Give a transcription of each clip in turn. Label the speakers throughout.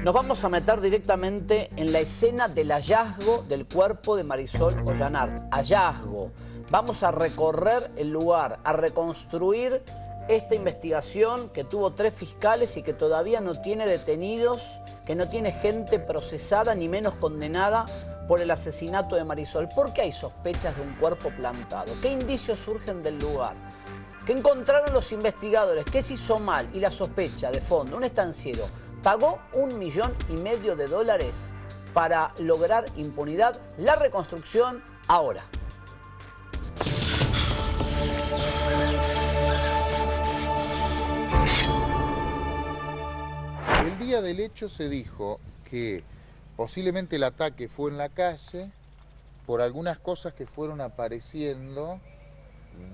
Speaker 1: Nos vamos a meter directamente en la escena del hallazgo del cuerpo de Marisol Ollanart. Hallazgo. Vamos a recorrer el lugar, a reconstruir esta investigación que tuvo 3 fiscales y que todavía no tiene detenidos, que no tiene gente procesada ni menos condenada por el asesinato de Marisol. ¿Por qué hay sospechas de un cuerpo plantado? ¿Qué indicios surgen del lugar? ¿Qué encontraron los investigadores? ¿Qué se hizo mal? Y la sospecha de fondo, un estanciero pagó $1,5 millones para lograr impunidad. La reconstrucción ahora.
Speaker 2: El día del hecho se dijo que posiblemente el ataque fue en la calle por algunas cosas que fueron apareciendo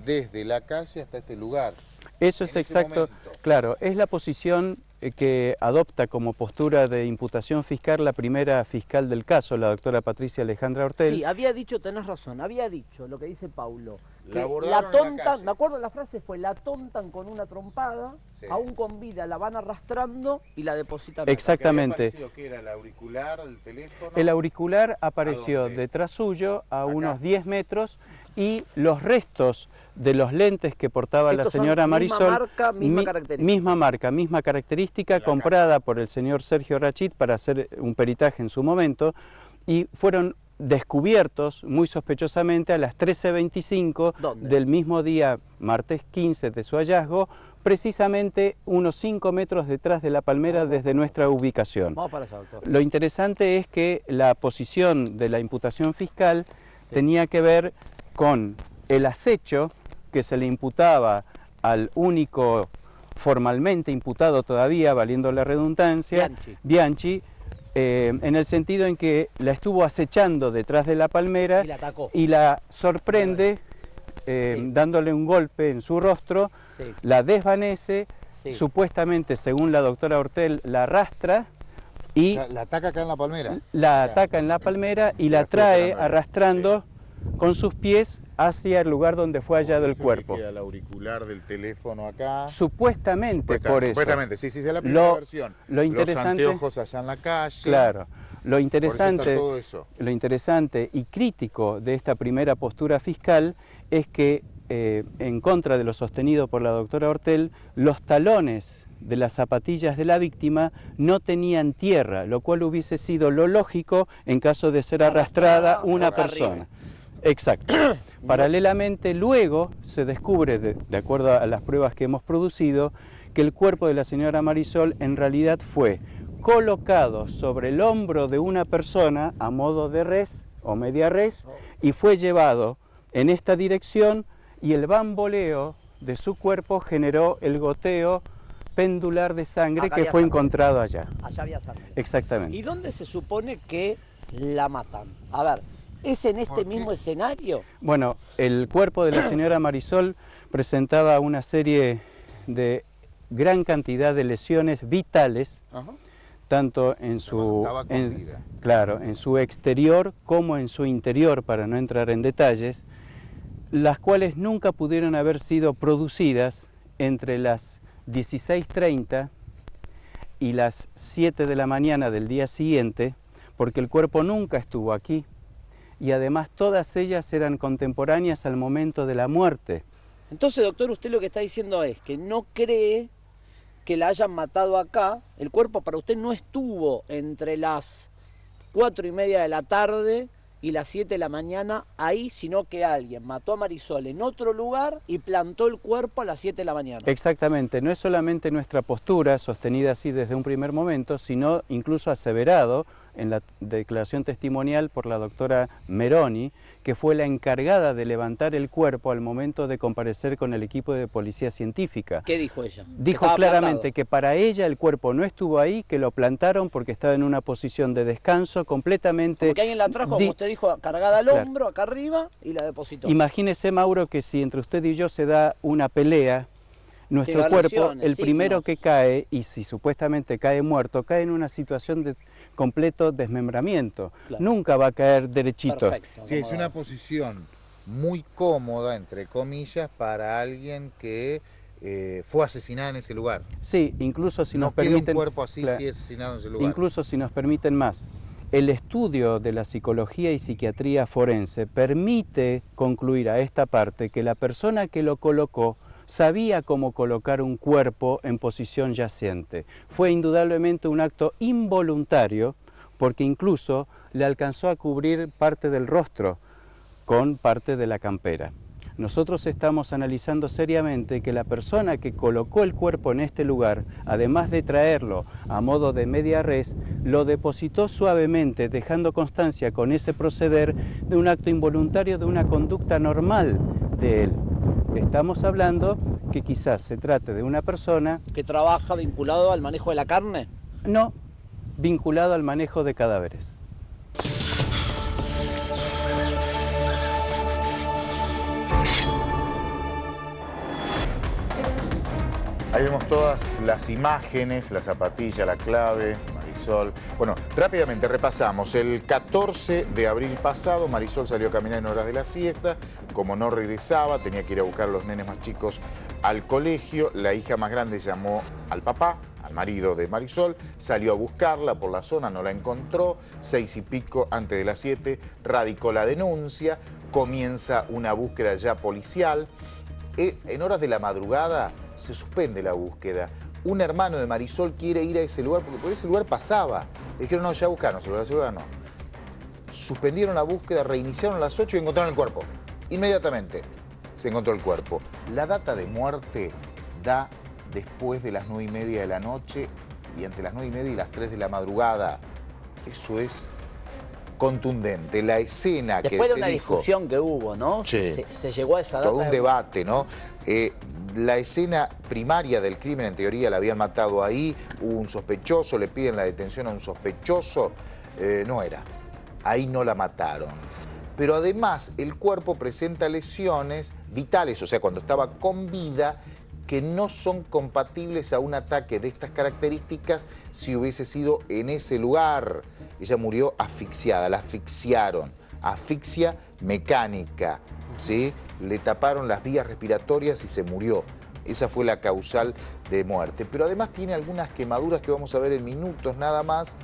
Speaker 2: desde la calle hasta este lugar.
Speaker 3: Eso es exacto, claro, es la posición que adopta como postura de imputación fiscal la primera fiscal del caso, la doctora Patricia Alejandra Ortel.
Speaker 1: Sí, había dicho, tenés razón, había dicho lo que dice Paulo, que
Speaker 2: la
Speaker 1: tontan, me acuerdo la frase fue, la tontan con una trompada, sí, aún con vida la van arrastrando y la depositan.
Speaker 3: Exactamente.
Speaker 2: ¿Qué era el auricular, el teléfono?
Speaker 3: El auricular apareció detrás suyo a unos 10 metros y los restos de los lentes que portaba la señora Marisol, misma marca, misma característica, comprada por el señor Sergio Rachid para hacer un peritaje en su momento, y fueron descubiertos muy sospechosamente a las 13:25 del mismo día, martes 15 de su hallazgo, precisamente unos 5 metros detrás de la palmera desde nuestra ubicación.
Speaker 1: Vamos para allá, doctor.
Speaker 3: Lo interesante es que la posición de la imputación fiscal tenía que ver con el acecho que se le imputaba al único formalmente imputado todavía, valiendo la redundancia, Bianchi, en el sentido en que la estuvo acechando detrás de la palmera y la sorprende dándole un golpe en su rostro, la desvanece, supuestamente, según la doctora Ortel, la arrastra y
Speaker 2: la ataca acá en la palmera.
Speaker 3: La ataca en la palmera y la trae arrastrando con sus pies hacia el lugar donde fue hallado el cuerpo.
Speaker 2: Queda el auricular del teléfono acá.
Speaker 3: Supuestamente, por eso.
Speaker 2: Supuestamente, sí, es la primera versión.
Speaker 3: Lo interesante,
Speaker 2: los anteojos allá en la calle.
Speaker 3: Claro. Lo interesante,
Speaker 2: todo eso.
Speaker 3: Lo interesante y crítico de esta primera postura fiscal es que, en contra de lo sostenido por la doctora Ortel, los talones de las zapatillas de la víctima no tenían tierra, lo cual hubiese sido lo lógico en caso de ser arrastrada una persona. Exacto. Paralelamente, luego se descubre, de acuerdo a las pruebas que hemos producido, que el cuerpo de la señora Marisol en realidad fue colocado sobre el hombro de una persona a modo de res o media res y fue llevado en esta dirección, y el bamboleo de su cuerpo generó el goteo pendular de sangre que fue encontrado allá.
Speaker 1: Allá había sangre.
Speaker 3: Exactamente.
Speaker 1: ¿Y dónde se supone que la matan? A ver, ¿es en este mismo escenario?
Speaker 3: Bueno, el cuerpo de la señora Marisol presentaba una serie de gran cantidad de lesiones vitales, tanto en su, en su exterior como en su interior, para no entrar en detalles, las cuales nunca pudieron haber sido producidas entre las 16:30 y las 7 de la mañana del día siguiente, porque el cuerpo nunca estuvo aquí, y además todas ellas eran contemporáneas al momento de la muerte.
Speaker 1: Entonces, doctor, usted lo que está diciendo es que no cree que la hayan matado acá. El cuerpo para usted no estuvo entre las 4:30 de la tarde y las 7 de la mañana ahí, sino que alguien mató a Marisol en otro lugar y plantó el cuerpo a las 7 de la mañana.
Speaker 3: Exactamente, no es solamente nuestra postura, sostenida así desde un primer momento, sino incluso aseverado en la declaración testimonial por la doctora Meroni, que fue la encargada de levantar el cuerpo al momento de comparecer con el equipo de policía científica.
Speaker 1: ¿Qué dijo ella?
Speaker 3: Dijo claramente que para ella el cuerpo no estuvo ahí, que lo plantaron porque estaba en una posición de descanso completamente...
Speaker 1: Porque alguien la trajo, como usted dijo, cargada al hombro, acá arriba, y la depositó.
Speaker 3: Imagínese, Mauro, que si entre usted y yo se da una pelea, nuestro cuerpo, el primero que cae, y si supuestamente cae muerto, cae en una situación de completo desmembramiento. Nunca va a caer derechito.
Speaker 1: Perfecto,
Speaker 2: sí, es una posición muy cómoda, entre comillas, para alguien que fue asesinada en ese lugar.
Speaker 3: Sí, incluso si
Speaker 2: No
Speaker 3: nos
Speaker 2: queda
Speaker 3: permiten...
Speaker 2: un cuerpo así
Speaker 3: claro,
Speaker 2: si es asesinado en ese lugar.
Speaker 3: incluso si nos permiten más. El estudio de la psicología y psiquiatría forense permite concluir a esta parte que la persona que lo colocó sabía cómo colocar un cuerpo en posición yaciente. Fue indudablemente un acto involuntario porque incluso le alcanzó a cubrir parte del rostro con parte de la campera. Nosotros estamos analizando seriamente que la persona que colocó el cuerpo en este lugar, además de traerlo a modo de media res, lo depositó suavemente, dejando constancia con ese proceder de un acto involuntario, de una conducta normal de él. Estamos hablando que quizás se trate de una persona...
Speaker 1: ¿Que trabaja vinculado al manejo de la carne?
Speaker 3: No, vinculado al manejo de cadáveres.
Speaker 2: Ahí vemos todas las imágenes, la zapatilla, la clave, Marisol. Bueno, rápidamente repasamos. El 14 de abril pasado, Marisol salió a caminar en horas de la siesta. Como no regresaba, tenía que ir a buscar a los nenes más chicos al colegio. La hija más grande llamó al papá, al marido de Marisol, salió a buscarla por la zona, no la encontró. 6 y pico, antes de las 7, radicó la denuncia. Comienza una búsqueda ya policial. En horas de la madrugada se suspende la búsqueda. Un hermano de Marisol quiere ir a ese lugar porque por ese lugar pasaba. Le dijeron, no, ya buscaron, ese lugar no. Suspendieron la búsqueda, reiniciaron a las 8 y encontraron el cuerpo. Inmediatamente se encontró el cuerpo. La data de muerte da después de las 9:30 de la noche y entre las 9:30 y las 3 de la madrugada. Eso es contundente. La escena
Speaker 1: Después
Speaker 2: que
Speaker 1: de
Speaker 2: se
Speaker 1: una
Speaker 2: dijo...
Speaker 1: discusión que hubo, ¿no?
Speaker 2: Sí.
Speaker 1: Se llegó a esa data.
Speaker 2: Todo un debate, ¿no? La escena primaria del crimen, en teoría, la habían matado ahí, hubo un sospechoso, le piden la detención a un sospechoso, no era. Ahí no la mataron. Pero además, el cuerpo presenta lesiones vitales, o sea, cuando estaba con vida, que no son compatibles a un ataque de estas características si hubiese sido en ese lugar. Ella murió asfixiada, la asfixiaron, asfixia mecánica, ¿sí? Le taparon las vías respiratorias y se murió. Esa fue la causal de muerte. Pero además tiene algunas quemaduras que vamos a ver en minutos nada más.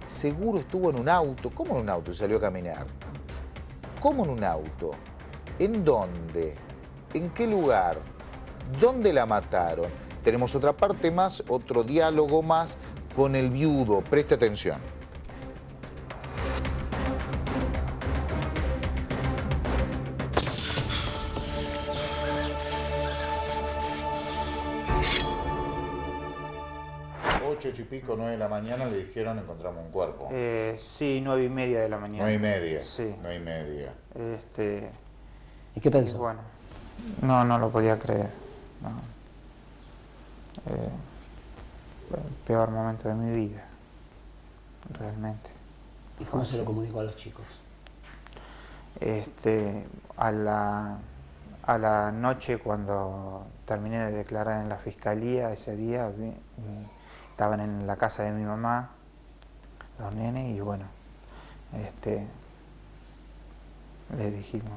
Speaker 2: Seguro estuvo en un auto. ¿Cómo en un auto salió a caminar? ¿Cómo en un auto? ¿En dónde? ¿En qué lugar? ¿Dónde la mataron? Tenemos otra parte más, otro diálogo más con el viudo. Preste atención. Ocho y pico, 9 de la mañana le dijeron encontramos un cuerpo.
Speaker 4: Sí, 9:30 de la mañana.
Speaker 2: 9:30.
Speaker 4: Sí.
Speaker 2: 9:30.
Speaker 1: ¿Y qué
Speaker 4: Y
Speaker 1: pensó?
Speaker 4: bueno, no lo podía creer. No. Fue el peor momento de mi vida, realmente.
Speaker 1: ¿Y cómo se lo comunicó a los chicos?
Speaker 4: A la noche, cuando terminé de declarar en la fiscalía, ese día estaban en la casa de mi mamá los nenes y bueno, le dijimos.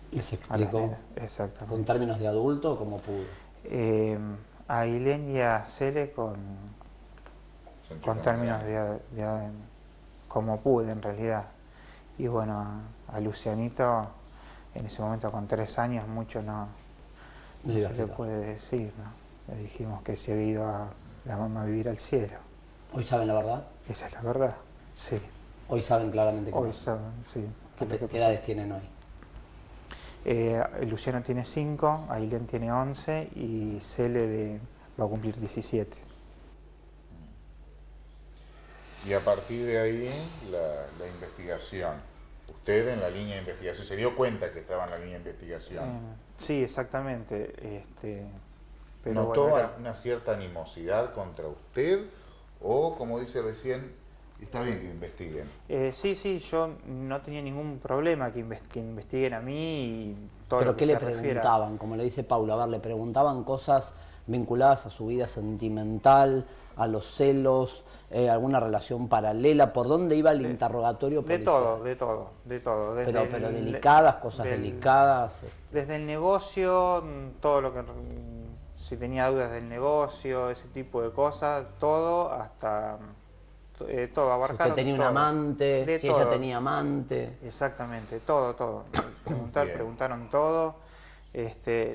Speaker 1: ¿Les
Speaker 4: A las
Speaker 1: explicó
Speaker 4: nenas, exactamente.
Speaker 1: con términos de adulto cómo pudo?
Speaker 4: A Ailén y a Cele con términos de como pude en realidad. Y bueno, a Lucianito, en ese momento con 3 años, mucho no se le puede decir, ¿no? Le dijimos que se había ido a la mamá a vivir al cielo.
Speaker 1: ¿Hoy saben la verdad?
Speaker 4: Esa es la verdad, sí.
Speaker 1: Hoy saben claramente que
Speaker 4: Hoy
Speaker 1: no.
Speaker 4: saben, sí.
Speaker 1: ¿Qué edades tienen hoy?
Speaker 4: Luciano tiene 5, Ailén tiene 11 y Cele va a cumplir 17.
Speaker 2: Y a partir de ahí, la investigación. Usted en la línea de investigación, ¿se dio cuenta que estaba en la línea de investigación?
Speaker 4: Sí, exactamente. Pero
Speaker 2: ¿Notó
Speaker 4: bueno,
Speaker 2: una cierta animosidad contra usted? O, como dice recién, Está bien que investiguen.
Speaker 4: Sí, sí, yo no tenía ningún problema que investiguen a mí y todo
Speaker 1: ¿Pero
Speaker 4: lo que
Speaker 1: qué le
Speaker 4: se refiera.
Speaker 1: preguntaban? Como le dice Paula, a ver, le preguntaban cosas vinculadas a su vida sentimental, a los celos, alguna relación paralela. ¿Por dónde iba el interrogatorio
Speaker 4: De
Speaker 1: policial?
Speaker 4: todo, de todo, de todo.
Speaker 1: Pero delicadas, cosas delicadas.
Speaker 4: Desde el negocio, todo lo que... Si tenía dudas del negocio, ese tipo de cosas, todo, hasta... todo,
Speaker 1: Si
Speaker 4: abarcaron
Speaker 1: usted tenía un
Speaker 4: todo.
Speaker 1: amante,
Speaker 4: De
Speaker 1: si
Speaker 4: todo.
Speaker 1: ella tenía amante.
Speaker 4: Exactamente, todo.
Speaker 2: Bien.
Speaker 4: Preguntaron todo.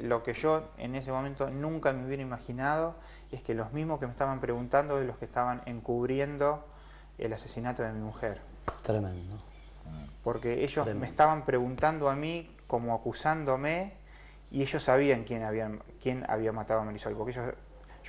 Speaker 4: Lo que yo en ese momento nunca me hubiera imaginado es que los mismos que me estaban preguntando es los que estaban encubriendo el asesinato de mi mujer.
Speaker 1: Tremendo.
Speaker 4: Porque ellos
Speaker 1: Tremendo.
Speaker 4: me estaban preguntando a mí como acusándome y ellos sabían quién había matado a Marisol, porque yo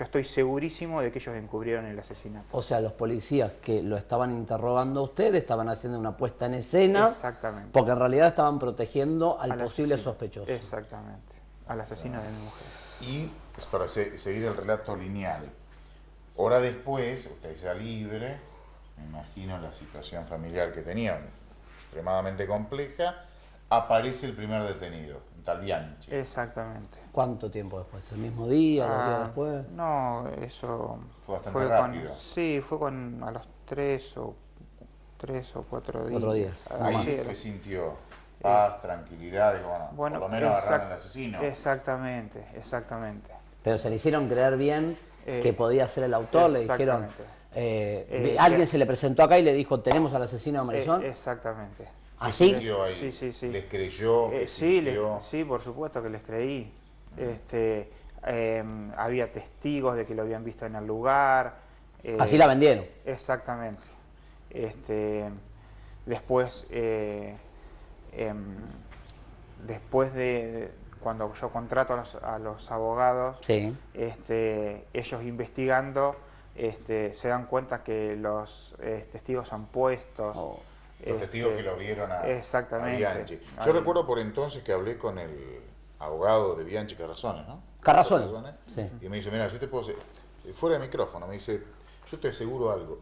Speaker 4: estoy segurísimo de que ellos encubrieron el asesinato.
Speaker 1: O sea, los policías que lo estaban interrogando a usted estaban haciendo una puesta en escena.
Speaker 4: Exactamente.
Speaker 1: Porque en realidad estaban protegiendo al posible
Speaker 4: asesino.
Speaker 1: sospechoso.
Speaker 4: Exactamente, al asesino de mi mujer.
Speaker 2: Y para seguir el relato lineal, hora después, usted ya libre, me imagino la situación familiar que tenían, extremadamente compleja, aparece el primer detenido, un tal Bianchi.
Speaker 4: Exactamente.
Speaker 1: ¿Cuánto tiempo después? ¿El mismo día? ¿2 días después?
Speaker 4: No, eso
Speaker 2: Fue bastante rápido.
Speaker 4: Sí, fue a los 3 o 4 días.
Speaker 1: 4 días.
Speaker 2: Ahí,
Speaker 4: Sí,
Speaker 2: ¿qué sintió? Paz, tranquilidad, y bueno, por lo menos agarraron al asesino.
Speaker 4: Exactamente.
Speaker 1: Pero se le hicieron creer bien que podía ser el autor, le dijeron... alguien se le presentó acá y le dijo, tenemos al asesino de Marisol.
Speaker 4: Exactamente.
Speaker 1: ¿Así?
Speaker 4: Sí.
Speaker 2: ¿Les creyó?
Speaker 4: Sí, por supuesto que les creí. Había testigos de que lo habían visto en el lugar.
Speaker 1: Así la vendieron.
Speaker 4: Exactamente. Después, después de cuando yo contrato a los abogados,
Speaker 1: Sí.
Speaker 4: ellos investigando se dan cuenta que los testigos son puestos.
Speaker 2: Los testigos que lo vieron a Bianchi. Yo recuerdo por entonces que hablé con el abogado de Bianchi, Carrazones, ¿no?
Speaker 1: Carrazones. Sí.
Speaker 2: Y me dice, mira, yo te puedo decir, fuera de micrófono, me dice, yo te aseguro algo,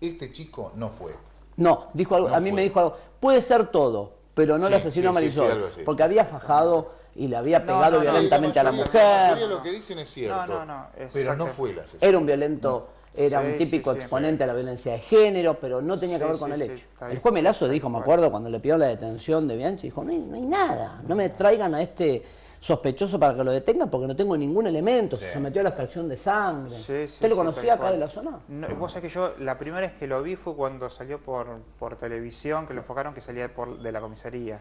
Speaker 2: este chico no fue.
Speaker 1: No, dijo algo,
Speaker 2: No
Speaker 1: a mí
Speaker 2: fue.
Speaker 1: me dijo algo, puede ser todo, pero no
Speaker 2: Sí,
Speaker 1: el asesino
Speaker 2: sí,
Speaker 1: Marisol,
Speaker 2: sí, algo así.
Speaker 1: porque había fajado y le había pegado
Speaker 4: no,
Speaker 1: violentamente a la
Speaker 2: La
Speaker 1: mujer.
Speaker 2: mayoría de lo que dicen es cierto,
Speaker 4: No,
Speaker 2: pero no
Speaker 4: exacto.
Speaker 2: fue el asesino.
Speaker 1: Era un violento, era un
Speaker 4: Sí,
Speaker 1: típico
Speaker 4: sí,
Speaker 1: exponente a la violencia de género, pero no tenía que
Speaker 4: Sí,
Speaker 1: ver con
Speaker 4: sí,
Speaker 1: el
Speaker 4: sí,
Speaker 1: hecho.
Speaker 4: está
Speaker 1: El
Speaker 4: bien.
Speaker 1: juez Melazo
Speaker 4: Tal
Speaker 1: dijo, me
Speaker 4: cual.
Speaker 1: acuerdo, cuando le pidió la detención de Bianchi, dijo, no hay nada, no me traigan a este sospechoso para que lo detengan porque no tengo ningún elemento, se sometió a la extracción de sangre.
Speaker 4: Sí,
Speaker 1: ¿Usted lo
Speaker 4: sí,
Speaker 1: conocía
Speaker 4: tal
Speaker 1: acá
Speaker 4: cual.
Speaker 1: de la zona?
Speaker 4: No, vos sabés que yo la primera vez que lo vi fue cuando salió por televisión, que lo enfocaron que salía de la comisaría.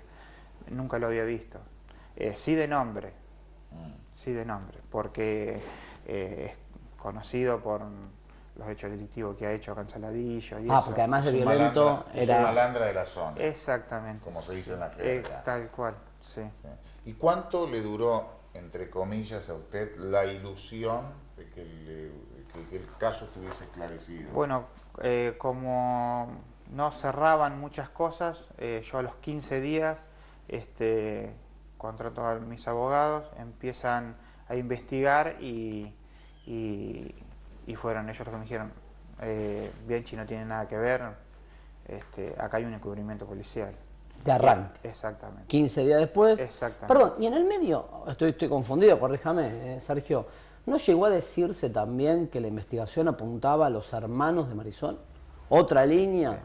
Speaker 4: Nunca lo había visto. Sí de nombre, porque es conocido por los hechos delictivos que ha hecho acá en Saladillo y eso.
Speaker 1: Porque además de
Speaker 2: Es un
Speaker 1: violento
Speaker 2: malandra, es un
Speaker 1: era...
Speaker 2: malandra de la zona.
Speaker 4: Exactamente.
Speaker 2: Como se dice en la jerga.
Speaker 4: Tal cual, sí.
Speaker 2: ¿Y cuánto le duró, entre comillas, a usted la ilusión de que el caso estuviese esclarecido?
Speaker 4: Bueno, como no cerraban muchas cosas, yo a los 15 días contrato a mis abogados, empiezan a investigar y fueron ellos los que me dijeron, Bianchi no tiene nada que ver, acá hay un encubrimiento policial.
Speaker 1: De arranque.
Speaker 4: Exactamente.
Speaker 1: 15 días después.
Speaker 4: Exactamente.
Speaker 1: Perdón, y en el medio, estoy confundido, corríjame, Sergio, ¿no llegó a decirse también que la investigación apuntaba a los hermanos de Marisol? ¿Otra línea?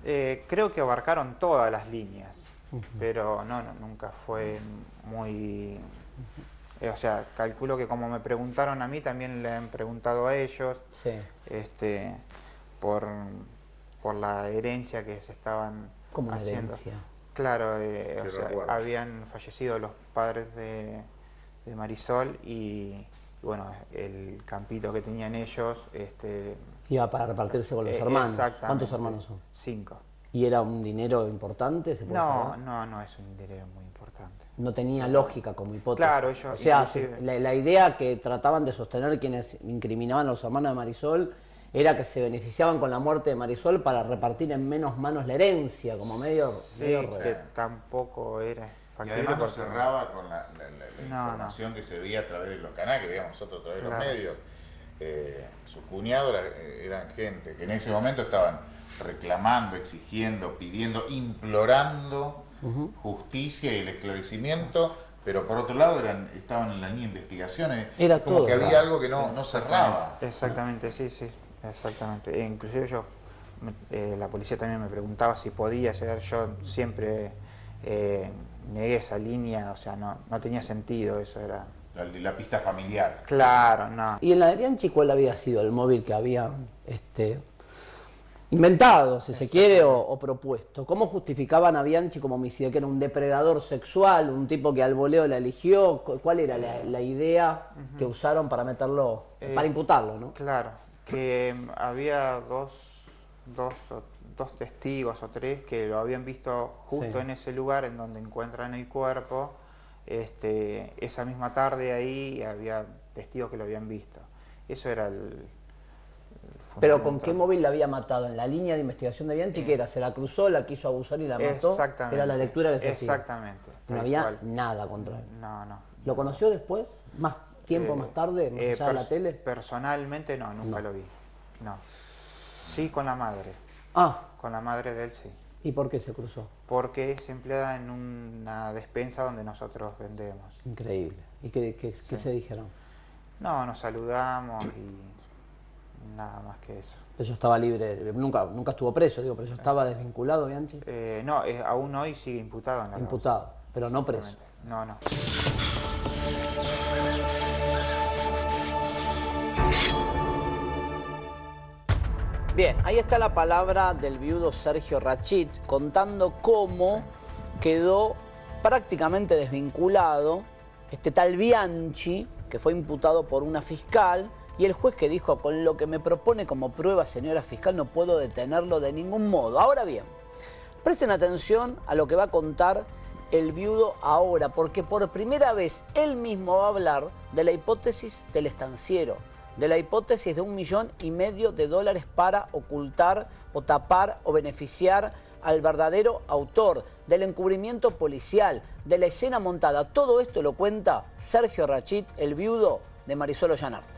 Speaker 4: Creo que abarcaron todas las líneas, pero no, nunca fue muy... o sea, calculo que como me preguntaron a mí, también le han preguntado a ellos,
Speaker 1: Sí.
Speaker 4: por la herencia que se estaban
Speaker 1: Como una
Speaker 4: haciendo.
Speaker 1: herencia.
Speaker 4: Claro,
Speaker 2: Sí,
Speaker 4: o sea,
Speaker 2: recuerdo.
Speaker 4: habían fallecido los padres de Marisol y bueno, el campito que tenían ellos...
Speaker 1: Iba para repartirse con los hermanos.
Speaker 4: exactamente.
Speaker 1: ¿Cuántos hermanos son?
Speaker 4: 5.
Speaker 1: ¿Y era un dinero importante? ¿Se puede saber?
Speaker 4: No es un dinero muy importante.
Speaker 1: No tenía lógica como hipótesis.
Speaker 4: Claro, ellos
Speaker 1: O sea,
Speaker 4: inclusive-
Speaker 1: la idea que trataban de sostener quienes incriminaban a los hermanos de Marisol era que se beneficiaban con la muerte de Marisol para repartir en menos manos la herencia, como medio...
Speaker 4: Sí,
Speaker 1: medio
Speaker 4: que tampoco era
Speaker 2: Y
Speaker 4: factible.
Speaker 2: además no
Speaker 4: porque-
Speaker 2: cerraba con la
Speaker 4: No,
Speaker 2: información que se veía a través de los canales que veíamos nosotros a través de
Speaker 4: Claro.
Speaker 2: los medios, su cuñado eran gente que en ese momento estaban reclamando, exigiendo, pidiendo, implorando justicia y el esclarecimiento, pero por otro lado estaban en la línea de investigaciones.
Speaker 1: Era
Speaker 2: como
Speaker 1: todo,
Speaker 2: que había
Speaker 1: claro.
Speaker 2: algo que no cerraba.
Speaker 4: Exactamente, sí, sí, exactamente. E inclusive la policía también me preguntaba si podía llegar, yo siempre negué esa línea, o sea, no tenía sentido, eso era...
Speaker 2: La pista familiar.
Speaker 4: Claro, no.
Speaker 1: ¿Y en la de Bianchi cuál había sido el móvil que habían inventado, si se quiere, o propuesto? ¿Cómo justificaban a Bianchi como homicida? ¿Que era un depredador sexual, un tipo que al voleo la eligió? ¿Cuál era la idea que usaron para meterlo, para imputarlo, no?
Speaker 4: Claro, que había dos testigos o tres que lo habían visto justo en ese lugar en donde encuentran el cuerpo. Esa misma tarde ahí había testigos que lo habían visto. Eso era el
Speaker 1: ¿Pero con qué móvil la había matado? ¿En la línea de investigación de Bianchi? ¿Qué era? ¿Se la cruzó, la quiso abusar y la mató?
Speaker 4: Exactamente.
Speaker 1: Era la lectura que se hacía.
Speaker 4: Exactamente.
Speaker 1: No había nada contra él.
Speaker 4: No.
Speaker 1: ¿Lo conoció después? ¿Más tiempo más tarde? ¿Más allá de la tele?
Speaker 4: Personalmente nunca lo vi. No. Sí, con la madre.
Speaker 1: Ah.
Speaker 4: Con la madre de él sí.
Speaker 1: ¿Y por qué se cruzó?
Speaker 4: Porque es empleada en una despensa donde nosotros vendemos.
Speaker 1: Increíble. ¿Y qué se dijeron?
Speaker 4: No, nos saludamos y nada más que eso.
Speaker 1: Ella estaba libre, nunca estuvo preso, digo, pero ella estaba desvinculado, Bianchi.
Speaker 4: No, aún hoy sigue imputado en la
Speaker 1: imputado,
Speaker 4: causa.
Speaker 1: Pero no preso.
Speaker 4: No.
Speaker 1: Bien, ahí está la palabra del viudo Sergio Rachit contando cómo quedó prácticamente desvinculado este tal Bianchi, que fue imputado por una fiscal, y el juez que dijo: con lo que me propone como prueba, señora fiscal, no puedo detenerlo de ningún modo. Ahora bien, presten atención a lo que va a contar el viudo ahora, porque por primera vez él mismo va a hablar de la hipótesis del estanciero, de la hipótesis de $1,500,000 para ocultar o tapar o beneficiar al verdadero autor, del encubrimiento policial, de la escena montada. Todo esto lo cuenta Sergio Rachit, el viudo de Marisol Ollanart.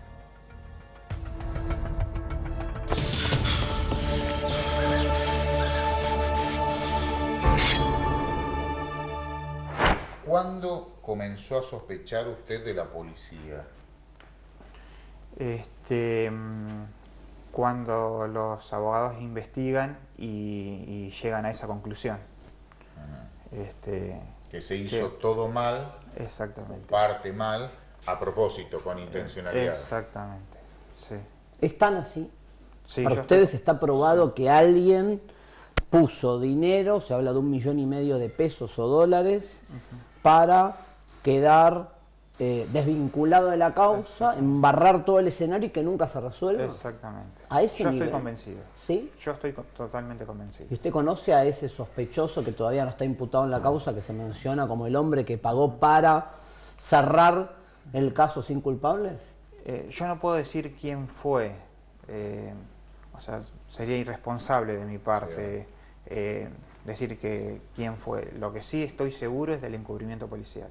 Speaker 2: ¿Cuándo comenzó a sospechar usted de la policía?
Speaker 4: Cuando los abogados investigan y llegan a esa conclusión.
Speaker 2: Que se hizo todo mal,
Speaker 4: exactamente,
Speaker 2: parte mal, a propósito, con intencionalidad.
Speaker 4: Exactamente, sí.
Speaker 1: ¿Es tan así?
Speaker 4: Sí,
Speaker 1: para ustedes está probado que alguien puso dinero, se habla de $1,500,000 o dólares, para quedar desvinculado de la causa, embarrar todo el escenario y que nunca se resuelva?
Speaker 4: Exactamente.
Speaker 1: ¿A ese
Speaker 4: Yo
Speaker 1: nivel?
Speaker 4: estoy convencido.
Speaker 1: ¿Sí?
Speaker 4: Yo estoy totalmente convencido.
Speaker 1: ¿Y usted conoce a ese sospechoso que todavía no está imputado en la causa, que se menciona como el hombre que pagó para cerrar el caso sin culpables?
Speaker 4: Yo no puedo decir quién fue. O sea, sería irresponsable de mi parte decir quién fue. Lo que sí estoy seguro es del encubrimiento policial.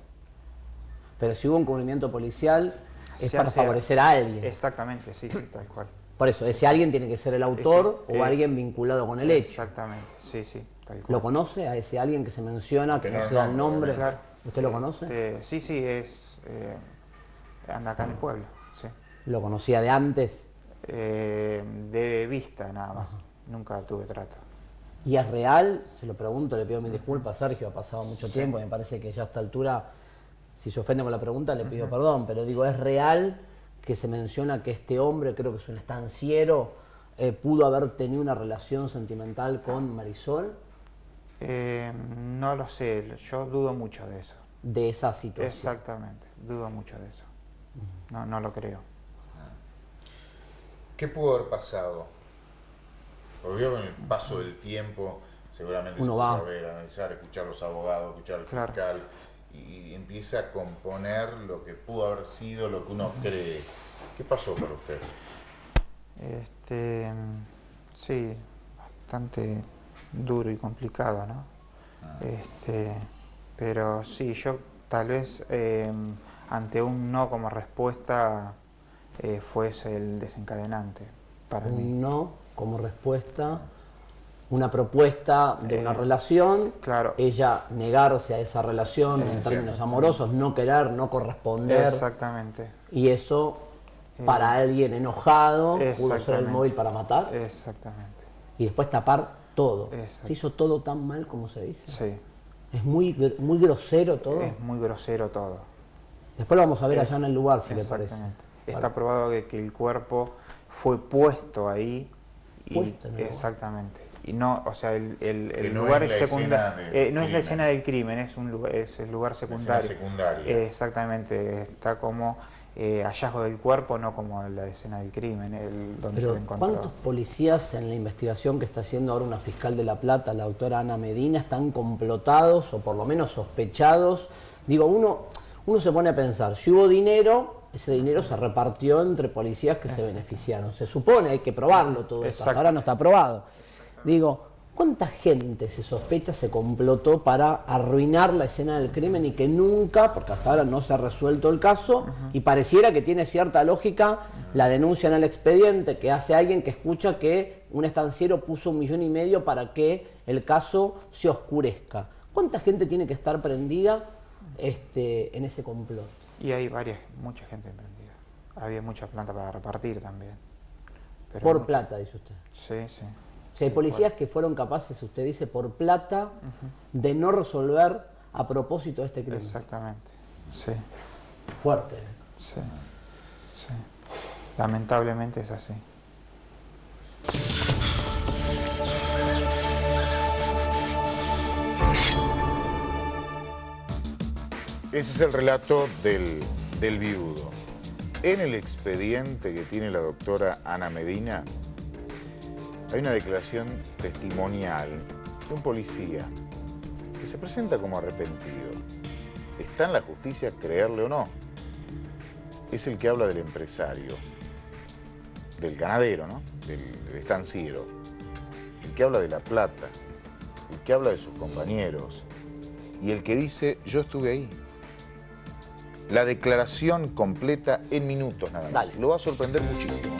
Speaker 1: Pero si hubo un encubrimiento policial, es para favorecer a alguien.
Speaker 4: Exactamente, sí, tal cual.
Speaker 1: Por eso, ese alguien tiene que ser el autor o alguien vinculado con el hecho.
Speaker 4: Exactamente, sí, tal cual.
Speaker 1: ¿Lo conoce a ese alguien que se menciona, que no se da el nombre?
Speaker 4: Claro.
Speaker 1: ¿Usted lo conoce?
Speaker 4: Sí, anda acá en el pueblo, sí.
Speaker 1: ¿Lo conocía de antes?
Speaker 4: De vista nada más, nunca tuve trato.
Speaker 1: ¿Y es real? Se lo pregunto, le pido mil disculpas, Sergio, ha pasado mucho tiempo y me parece que ya a esta altura, si se ofende con la pregunta, le pido perdón, pero digo, ¿es real que se menciona que este hombre, creo que es un estanciero, pudo haber tenido una relación sentimental con Marisol?
Speaker 4: No lo sé, yo dudo mucho de eso.
Speaker 1: De esa situación.
Speaker 4: Exactamente, dudo mucho de eso. No lo creo.
Speaker 2: ¿Qué pudo haber pasado? Obvio, con el paso del tiempo, seguramente
Speaker 1: uno
Speaker 2: se
Speaker 1: va
Speaker 2: sabe analizar, escuchar a los abogados, escuchar al fiscal, y empieza a componer lo que pudo haber sido, lo que uno cree. ¿Qué pasó para usted?
Speaker 4: Sí, bastante duro y complicado, ¿no? Pero sí, yo tal vez ante un no como respuesta fue ese el desencadenante para mí.
Speaker 1: No, como respuesta, una propuesta de una relación,
Speaker 4: claro.
Speaker 1: ella negarse a esa relación en términos amorosos, no querer, no corresponder.
Speaker 4: Exactamente.
Speaker 1: Y eso, para alguien enojado, pudo ser el móvil para matar.
Speaker 4: Exactamente.
Speaker 1: Y después tapar todo.
Speaker 4: Exacto.
Speaker 1: ¿Se hizo todo tan mal como se dice?
Speaker 4: Sí.
Speaker 1: Es muy grosero todo.
Speaker 4: Es muy grosero todo.
Speaker 1: Después lo vamos a ver allá en el lugar, si le parece.
Speaker 4: Exactamente. Está probado que el cuerpo fue puesto ahí.
Speaker 1: Puesto en el lugar.
Speaker 4: Exactamente. Y no, o sea, el
Speaker 2: no
Speaker 4: lugar
Speaker 2: es
Speaker 4: es
Speaker 2: la
Speaker 4: secundario.
Speaker 2: escena del
Speaker 4: No es la
Speaker 2: crimen.
Speaker 4: escena del crimen, es el lugar secundario.
Speaker 2: escena secundaria.
Speaker 4: Exactamente. Está como hallazgo del cuerpo, no como la escena del crimen, donde se
Speaker 1: Pero
Speaker 4: lo encontró.
Speaker 1: ¿cuántos policías en la investigación que está haciendo ahora una fiscal de La Plata, la doctora Ana Medina, están complotados o por lo menos sospechados? Digo, uno se pone a pensar, si hubo dinero, ese dinero se repartió entre policías que se beneficiaron. Se supone, hay que probarlo todo esto, hasta ahora no está probado. Digo, ¿cuánta gente se sospecha, se complotó para arruinar la escena del crimen y que nunca, porque hasta ahora no se ha resuelto el caso, y pareciera que tiene cierta lógica la denuncia en el expediente que hace alguien que escucha que un estanciero puso 1,5 millones para que el caso se oscurezca? ¿Cuánta gente tiene que estar prendida en ese complot?
Speaker 4: Y hay mucha gente emprendida. Había mucha plata para repartir también. Pero
Speaker 1: Por plata, dice usted.
Speaker 4: Sí, sí.
Speaker 1: Si hay policías que fueron capaces, usted dice, por plata, de no resolver a propósito de este crimen.
Speaker 4: Exactamente. Sí.
Speaker 1: Fuerte.
Speaker 4: Sí. Sí. Lamentablemente es así.
Speaker 2: Ese es el relato del viudo. En el expediente que tiene la doctora Ana Medina, hay una declaración testimonial de un policía que se presenta como arrepentido. ¿Está en la justicia creerle o no? Es el que habla del empresario, del ganadero, ¿no? Del estanciero, el que habla de la plata, el que habla de sus compañeros y el que dice, yo estuve ahí. La declaración completa en minutos nada más.
Speaker 1: Dale.
Speaker 2: Lo va a sorprender muchísimo.